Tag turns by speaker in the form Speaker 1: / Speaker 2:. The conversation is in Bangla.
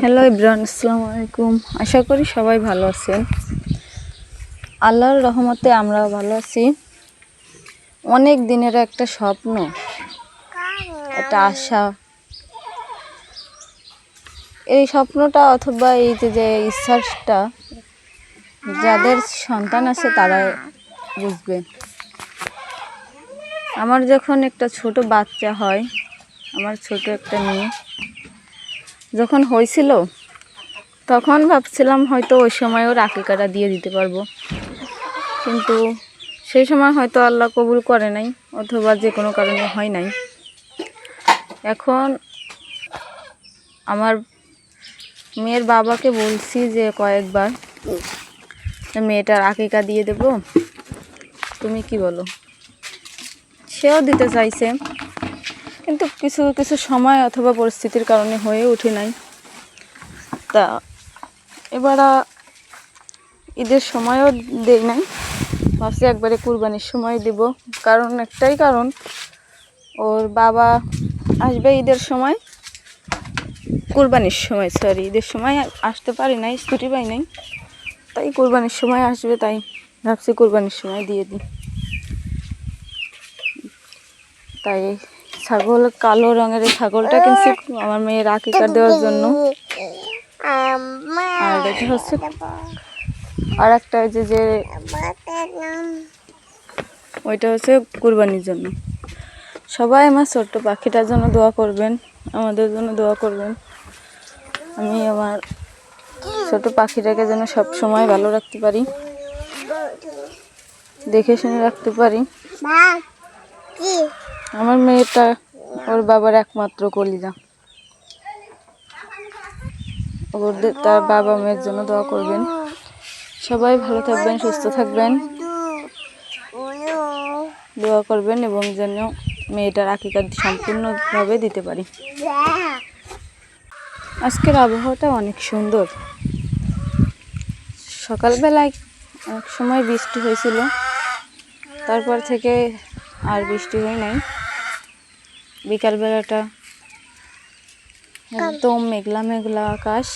Speaker 1: হ্যালো এভরিওয়ান, আসসালামু আলাইকুম। আশা করি সবাই ভালো আছেন। আল্লাহর রহমতে আমরাও ভালো আছি। অনেক দিনের একটা স্বপ্ন, একটা আশা, এই স্বপ্নটা অথবা এই যে ইচ্ছাটা যাদের সন্তান আছে তারা বুঝবে। আমার যখন একটা ছোট বাচ্চা হয়, আমার ছোট একটা মেয়ে যখন হয়েছিল, তখন ভাবছিলাম হয়তো ওই সময়ও আকিকাটা দিয়ে দিতে পারবো, কিন্তু সেই সময় হয়তো আল্লাহ কবুল করে নাই, অথবা যে কোনো কারণে হয় নাই। এখন আমার মেয়ের বাবাকে বলছি যে কয়েকবার মেয়েটার আকিকা দিয়ে দেব, তুমি কি বলো? সেও দিতে চাইছে, কিন্তু কিছু কিছু সময় অথবা পরিস্থিতির কারণে হয়ে ওঠে নাই। তা এবার ঈদের সময়ও দেই নাই, ভাবছি একবারে কুরবানির সময় দেব। কারণ একটাই কারণ, ওর বাবা আসবে ঈদের সময়, ঈদের সময় আসতে পারি নাই, ছুটি পাই নাই, তাই কুরবানির সময় আসবে, তাই ভাবছি কুরবানির সময় দিয়ে দিই। তাই ছাগল, কালো রঙের এই ছাগলটা কিনছি আমার মেয়ের আকিকা দেওয়ার জন্য। আর এটা হচ্ছে আর একটা যে ওইটা হচ্ছে কুরবানির জন্য। সবাই আমার ছোট্ট পাখিটার জন্য দোয়া করবেন, আমাদের জন্য দোয়া করবেন। আমি আমার ছোট পাখিটাকে যেন সব সময় ভালো রাখতে পারি, দেখে শুনে রাখতে পারি। আমার মেয়েটা ওর বাবার একমাত্র কলিজা। তার বাবা মেয়ের জন্য দোয়া করবেন। সবাই ভালো থাকবেন, সুস্থ থাকবেন, দোয়া করবেন, এবং যেন মেয়েটার আকিকা সম্পূর্ণভাবে দিতে পারি। আজকের আবহাওয়াটা অনেক সুন্দর। সকালবেলায় এক সময় বৃষ্টি হয়েছিল, তারপর থেকে আর বৃষ্টি হয় নাই। বিকালবেলাটা একদম মেঘলা মেঘলা আকাশ।